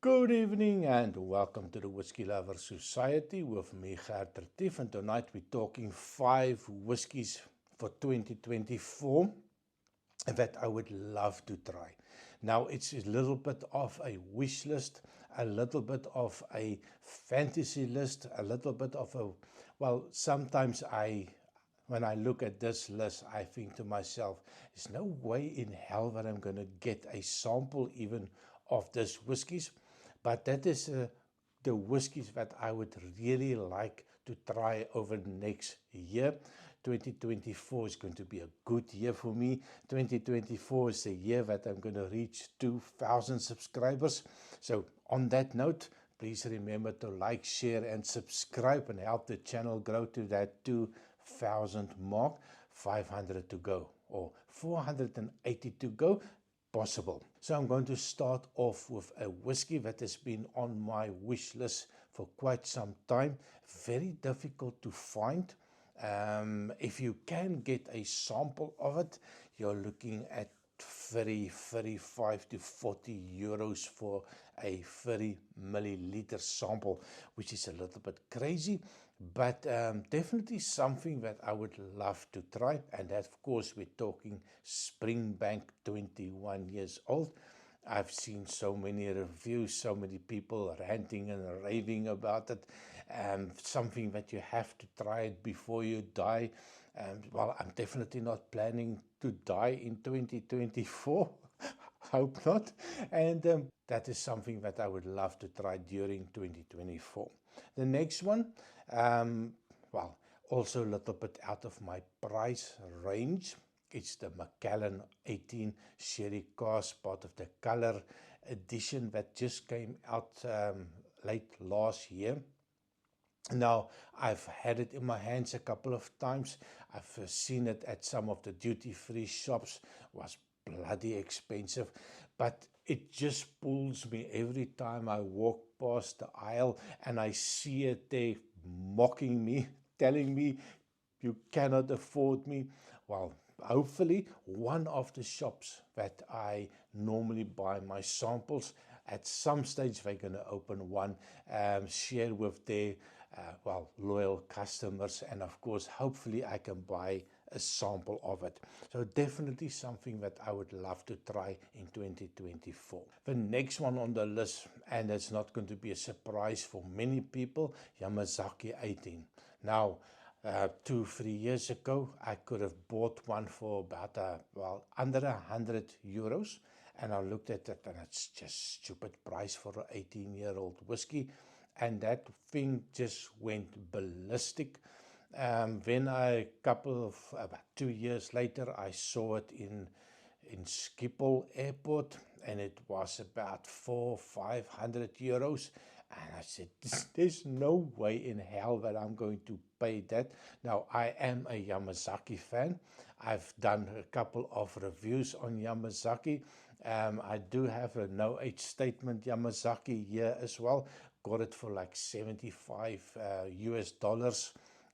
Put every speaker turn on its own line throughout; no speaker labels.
Good evening and welcome to the Whiskey Lover Society with me, Gert Retief, and tonight we're talking 5 whiskies for 2024 that I would love to try. Now it's a little bit of a wish list, a little bit of a fantasy list, a little bit of a, well, sometimes when I look at this list, I think to myself, there's no way in hell that I'm going to get a sample even of this whiskies. But that is the whiskies that I would really like to try over the next year. 2024 is going to be a good year for me. 2024 is a year that I'm going to reach 2,000 subscribers. So on that note, please remember to like, share and subscribe and help the channel grow to that 2,000 mark. 500 to go or 480 to go. Possible. So I'm going to start off with a whiskey that has been on my wish list for quite some time. Very difficult to find. If you can get a sample of it, you're looking at 35 to 40 euros for a 30 milliliter sample, which is a little bit crazy, but definitely something that I would love to try. And that, of course, we're talking Springbank, 21 years old. I've seen so many reviews, so many people ranting and raving about it. Something that you have to try it before you die. Well, I'm definitely not planning to die in 2024. Hope not. And that is something that I would love to try during 2024. The next one, well, also a little bit out of my price range. It's the Mallen 18 Sherry Cask, part of the color edition that just came out late last year. Now, I've had it in my hands a couple of times. I've seen it at some of the duty-free shops. It was bloody expensive, but it just pulls me every time I walk past the aisle and I see it there mocking me, telling me, you cannot afford me. Well, hopefully one of the shops that I normally buy my samples, at some stage they're going to open one, share with their loyal customers, and of course hopefully I can buy a sample of it. So definitely something that I would love to try in 2024. The next one on the list, and it's not going to be a surprise for many people, Yamazaki 18. Now 2-3 years ago, I could have bought one for about under 100 euros, and I looked at it and it's just stupid price for an 18-year-old whiskey, and that thing just went ballistic. Then about 2 years later, I saw it in Schiphol Airport, and it was about 400-500 euros. And I said, there's no way in hell that I'm going to pay that. Now, I am a Yamazaki fan. I've done a couple of reviews on Yamazaki. I do have a no age statement Yamazaki here as well. Got it for like 75 US dollars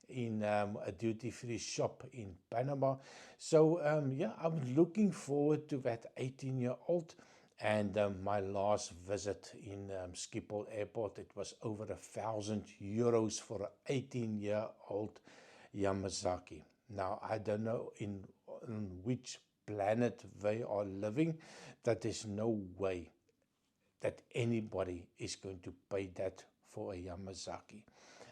in a duty-free shop in Panama. So yeah, I'm looking forward to that 18-year-old. And my last visit in Schiphol Airport, it was over 1,000 euros for an 18-year-old Yamazaki. Now, I don't know in which planet they are living, that there's no way that anybody is going to pay that for a Yamazaki.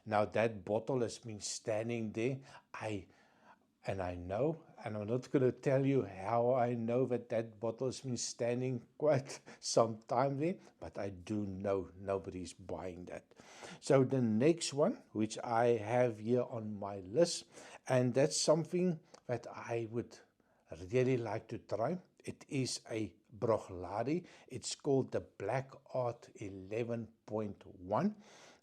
Now, that bottle has been standing there. I know, and I'm not going to tell you how I know that bottle has been standing quite some time there, but I do know nobody's buying that. So the next one, which I have here on my list, and that's something that I would really like to try. It is a Brochladi. It's called the Black Art 11.1.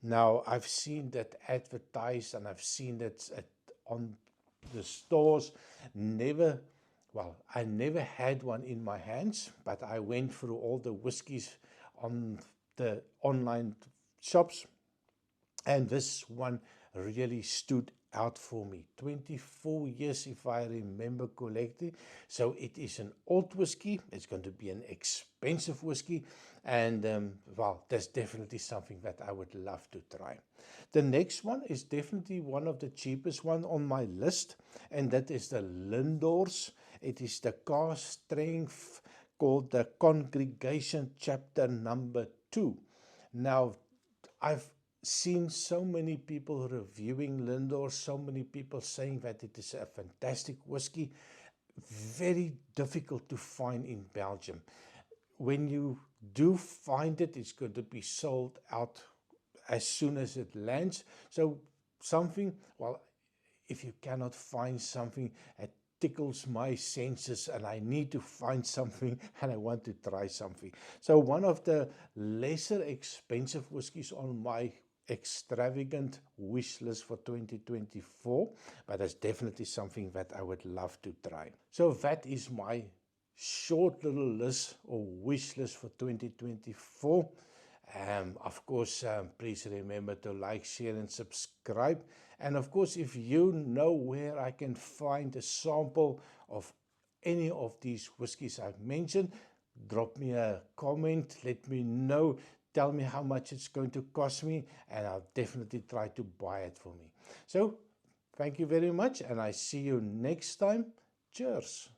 Now, I've seen that advertised, and I've seen that on the stores. I never had one in my hands, but I went through all the whiskies on the online shops, and this one really stood out for me. 24 years if I remember correctly. So it is an old whiskey. It's going to be an expensive whiskey. And well, that's definitely something that I would love to try. The next one is definitely one of the cheapest one on my list. And that is the Lindor's. It is the cask strength called the Congregation Chapter number 2. Now, I've seen so many people reviewing Lindor, so many people saying that it is a fantastic whiskey. Very difficult to find in Belgium. When you do find it, it's going to be sold out as soon as it lands. So something, well, if you cannot find something, it tickles my senses and I need to find something and I want to try something. So one of the lesser expensive whiskies on my extravagant wish list for 2024, but that's definitely something that I would love to try. So that is my short little list or wish list for 2024. Of course, please remember to like, share and subscribe. And of course, if you know where I can find a sample of any of these whiskies I've mentioned, drop me a comment, let me know, tell me how much it's going to cost me, and I'll definitely try to buy it for me. So, thank you very much, and I see you next time. Cheers.